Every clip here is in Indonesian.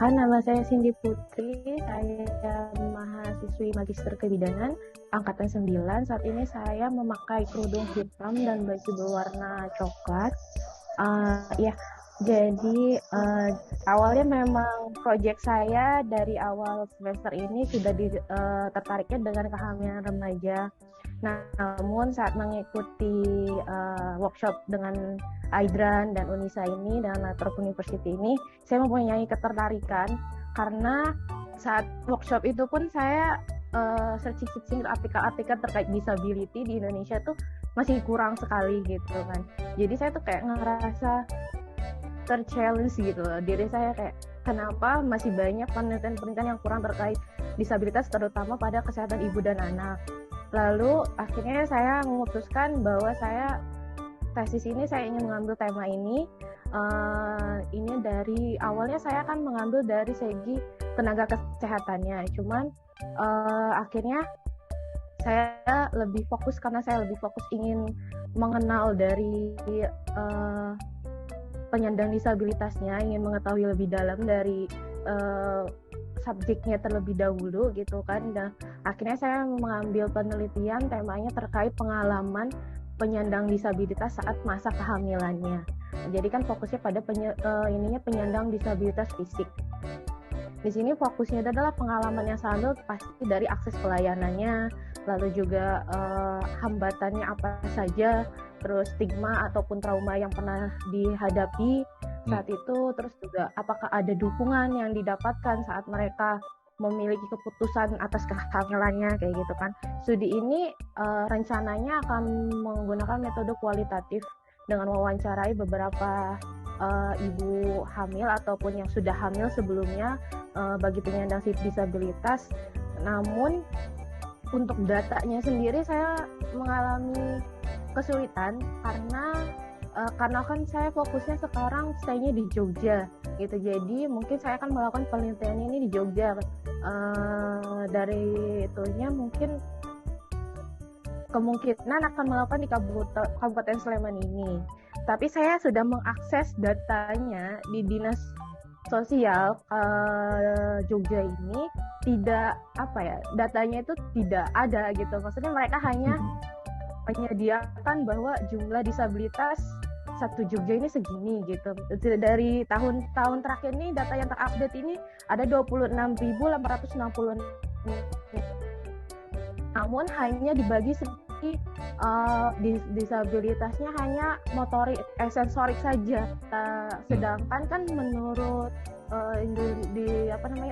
Perkenalkan, nama saya Cindy Putri. Saya mahasiswi Magister Kebidanan angkatan 9. Saat ini saya memakai kerudung hitam dan baju berwarna coklat. Jadi awalnya memang proyek saya dari awal semester ini sudah tertariknya dengan kehamilan remaja. Namun saat mengikuti workshop dengan Aidran dan Unisa ini dan Latrobe University ini, saya mempunyai ketertarikan karena saat workshop itu pun saya searching artikel-artikel terkait disability di Indonesia tuh masih kurang sekali gitu kan. Jadi saya tuh kayak ngerasa ter-challenge gitu loh. Diri saya kayak kenapa masih banyak penelitian-penelitian yang kurang terkait disabilitas terutama pada kesehatan ibu dan anak. Lalu akhirnya saya memutuskan bahwa tesis ini saya ingin mengambil tema ini. Ini dari awalnya saya akan mengambil dari segi tenaga kesehatannya. Cuman akhirnya saya lebih fokus karena saya lebih fokus ingin mengenal dari penyandang disabilitasnya, ingin mengetahui lebih dalam dari subjeknya terlebih dahulu gitu kan. Dan akhirnya saya mengambil penelitian temanya terkait pengalaman penyandang disabilitas saat masa kehamilannya. Jadi kan fokusnya pada penyandang disabilitas fisik. Di sini fokusnya adalah pengalaman yang sambil pasti dari akses pelayanannya, lalu juga hambatannya apa saja, terus stigma ataupun trauma yang pernah dihadapi saat itu, terus juga apakah ada dukungan yang didapatkan saat mereka memiliki keputusan atas kehamilannya kayak gitu kan. Studi ini rencananya akan menggunakan metode kualitatif dengan mewawancarai beberapa ibu hamil ataupun yang sudah hamil sebelumnya bagi penyandang disabilitas. Namun untuk datanya sendiri saya mengalami kesulitan karena kan saya fokusnya sekarang stay-nya di Jogja gitu. Jadi mungkin saya akan melakukan penelitian ini di Jogja. Dari itunya mungkin kemungkinan akan melakukan di Kabupaten Sleman ini. Tapi saya sudah mengakses datanya di Dinas Sosial Jogja ini, datanya itu tidak ada gitu. Maksudnya mereka hanya menyediakan bahwa jumlah disabilitas satu Jogja ini segini gitu. Dari tahun terakhir ini data yang terupdate ini ada 26.860. Namun hanya dibagi seperti disabilitasnya hanya sensorik saja. Sedangkan kan menurut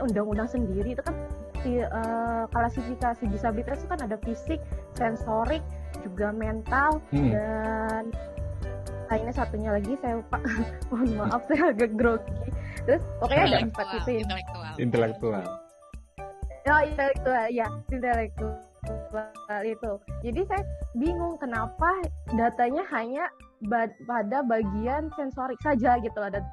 undang-undang sendiri itu kan klasifikasi disabilitas itu kan ada fisik, sensorik, juga mental dan lainnya satunya lagi saya lupa. Mohon maaf saya agak grogi. Terus pokoknya ada 4 itu intelektual itu. Jadi saya bingung kenapa datanya hanya pada bagian sensorik saja gitu, ada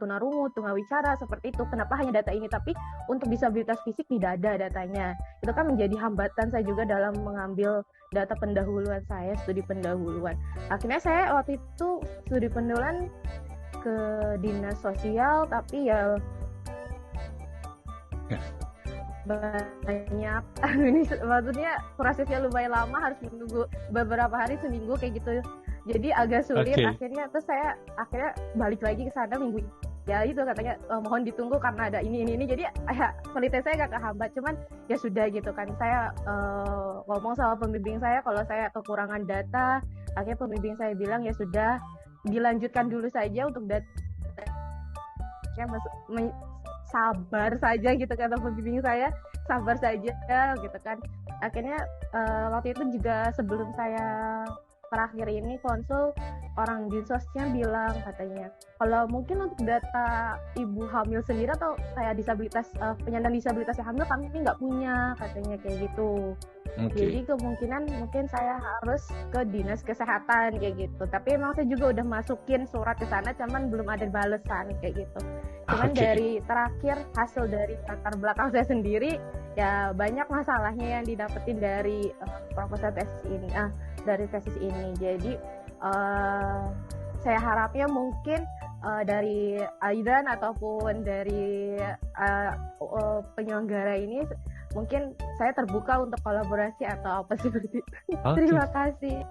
tunarungu, tunawicara seperti itu. Kenapa hanya data ini, tapi untuk disabilitas fisik tidak ada datanya. Itu kan menjadi hambatan saya juga dalam mengambil data pendahuluan saya, studi pendahuluan. Akhirnya saya waktu itu studi pendahuluan ke Dinas Sosial, tapi ya banyak ini maksudnya prosesnya lumayan lama, harus menunggu beberapa hari, seminggu kayak gitu. Jadi agak sulit. Akhirnya terus saya balik lagi ke sana minggu ya itu katanya mohon ditunggu karena ada ini. Jadi penelitian saya gak kehambat, cuman ya sudah gitu kan. Saya ngomong sama pembimbing saya kalau saya kekurangan data. Akhirnya pembimbing saya bilang ya sudah dilanjutkan dulu saja untuk data. Sabar saja gitu kata pembimbing saya, sabar saja gitu kan. Akhirnya waktu itu juga sebelum saya terakhir ini konsul, orang dinsosnya bilang katanya kalau mungkin untuk data ibu hamil sendiri atau kayak penyandang disabilitas yang hamil kami nggak punya katanya kayak gitu. Jadi kemungkinan mungkin saya harus ke dinas kesehatan kayak gitu. Tapi emang saya juga udah masukin surat ke sana, cuman belum ada balasan kayak gitu. Cuman dari terakhir hasil dari latar belakang saya sendiri ya banyak masalahnya yang didapetin dari proposal tesis ini. Dari tesis ini. Jadi saya harapnya mungkin dari Aidan ataupun dari penyelenggara ini, mungkin saya terbuka untuk kolaborasi atau apa seperti itu. Oke. Terima kasih.